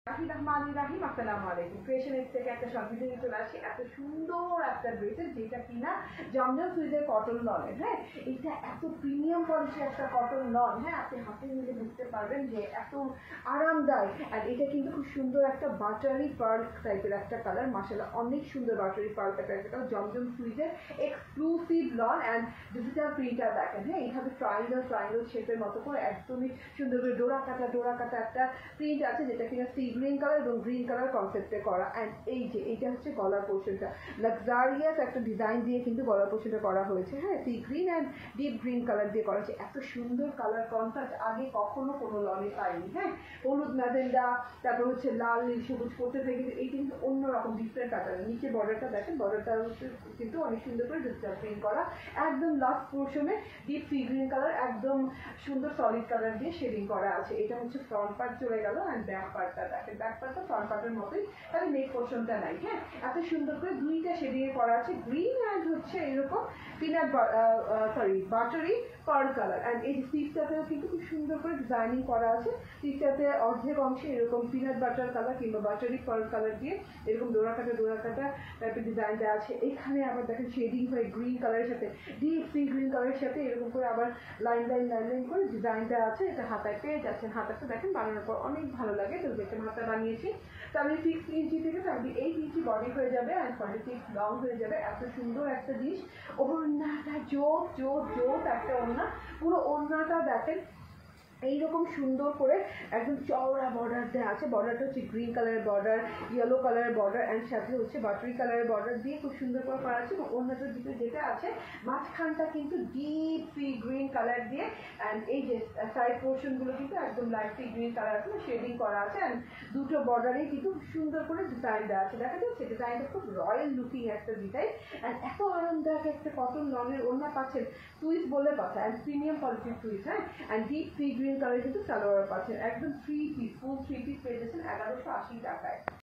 রাহিম আসসালামু আলাইকুম। Creation x থেকে একটা সব ভিডিও চলে আসি এত সুন্দর একটা ড্রেসের, যেটা কিনা জমজম সুইজের কটন লনের। হ্যাঁ, এটা এত প্রিমিয়াম কোয়ালিটির একটা কটন লন। হ্যাঁ, আপনি হাতে নিলে বুঝতে পারবেন যে এত আরামদায়ক। আর এটা কিন্তু খুব সুন্দর একটা বাটারি পার্ল টাইপের একটা কালার, মাশাআল্লাহ অনেক সুন্দর বাটারি পার্ল টাইপের একটা কালার। জমজম সুইজের exclusive lawn and digital printer দেখেন। হ্যাঁ, এইভাবে ট্রায়াঙ্গেল শেপের মতো করে একদমই সুন্দর করে ডোরা কাটা একটা প্রিন্ট আছে, যেটা কিনা সি গ্রিন কালার এবং গ্রিন কালার কনসেপ্টে করা। অ্যান্ড এইটা হচ্ছে গলার পোর্শনটা, লাক্সারিয়াস একটা ডিজাইন দিয়ে কিন্তু গলার পোর্শনটা করা হয়েছে। হ্যাঁ, sea green and deep green colour দিয়ে করা হয়েছে। এত সুন্দর কালার কন্ট্রাস্ট আগে কখনো কোনো লনে পাইনি। হ্যাঁ, হলুদ ম্যাজেন্ডা, তারপর হচ্ছে লাল নীল সবুজ করতে থেকে এই কিন্তু অন্যরকম ডিফারেন্ট প্যাটার্ন। নিচে বর্ডারটা দেখেন, বর্ডারটা কিন্তু অনেক সুন্দর করে ডিজিটাল প্রিন্ট করা। একদম লাস্ট পোর্শনে ডিপ সি গ্রিন কালার একদম সুন্দর সলিড কালার দিয়ে শেডিং করা আছে। এটা হচ্ছে ফ্রন্ট পার্ট চলে গেল। অ্যান্ড ব্যাক পার্টটা দেখেন, ব্যাক পার্টটা ফ্রন্ট পার্টের মতোই, তাহলে নেক পোর্শনটা নাই। হ্যাঁ, এত সুন্দর করে দুইটা শেডিং করা আছে, গ্রিন অ্যান্ড হচ্ছে এরকম বাটারি পার্ল কালার। অ্যান্ড এই স্লিভটাতেও কিন্তু খুব সুন্দর করে ডিজাইনিং করা আছে। স্লিভটাতে অর্ধেক অংশে এরকম পিনাট বাটার কালার কিংবা বাটারি পার্ল কালার দিয়ে এরকম ডোরা কাটা টাইপের ডিজাইনটা আছে। এখানে আবার দেখেন শেডিং হয়ে গ্রিন কালারের সাথে ডিপ সি গ্রিন কালারের সাথে এরকম করে আবার লাইন করে ডিজাইনটা আছে। এটা হাতায় পেয়ে যাচ্ছেন। হাতাটা দেখেন বানানোর পর অনেক ভালো লাগে। তো দেখেন হাতা বানিয়েছি, তাহলে 6 ইঞ্চি থেকে 8 ইঞ্চি বডি হয়ে যাবে অ্যান্ড 46 লং হয়ে যাবে। এত সুন্দর একটা জিনিস। ওড়নাটা জোট একটা ওড়না, পুরো ওড়নাটা দেখেন এইরকম সুন্দর করে একদম চওড়া বর্ডার দেওয়া আছে। বর্ডারটা হচ্ছে গ্রিন কালারের বর্ডার, ইয়েলো কালারের বর্ডার অ্যান্ড সাথে হচ্ছে বাটারি কালারের বর্ডার দিয়ে খুব সুন্দর করে করা আছে। এবং অন্যটার দিকে যেটা আছে মাঝখানটা কিন্তু ডিপ সি গ্রিন কালার দিয়ে, অ্যান্ড এই যে সাইড পোর্শনগুলো কিন্তু একদম লাইট সি গ্রিন কালার আছে, শেডিং করা আছে। অ্যান্ড দুটো বর্ডারেই কিন্তু সুন্দর করে ডিজাইন দেওয়া আছে। দেখা যাচ্ছে ডিজাইনটা খুব রয়্যাল লুকিং একটা ডিজাইন। অ্যান্ড এত আরামদায়ক একটা কটন লনের ওড়না পাচ্ছেন, সুইস বলে কথা, অ্যান্ড প্রিমিয়াম কোয়ালিটির সুইস। হ্যাঁ, and deep sea green colour কিন্তু সালোয়ার পাচ্ছেন। একদম ফুল থ্রি পিস পেয়ে যাচ্ছেন 1180 টাকায়।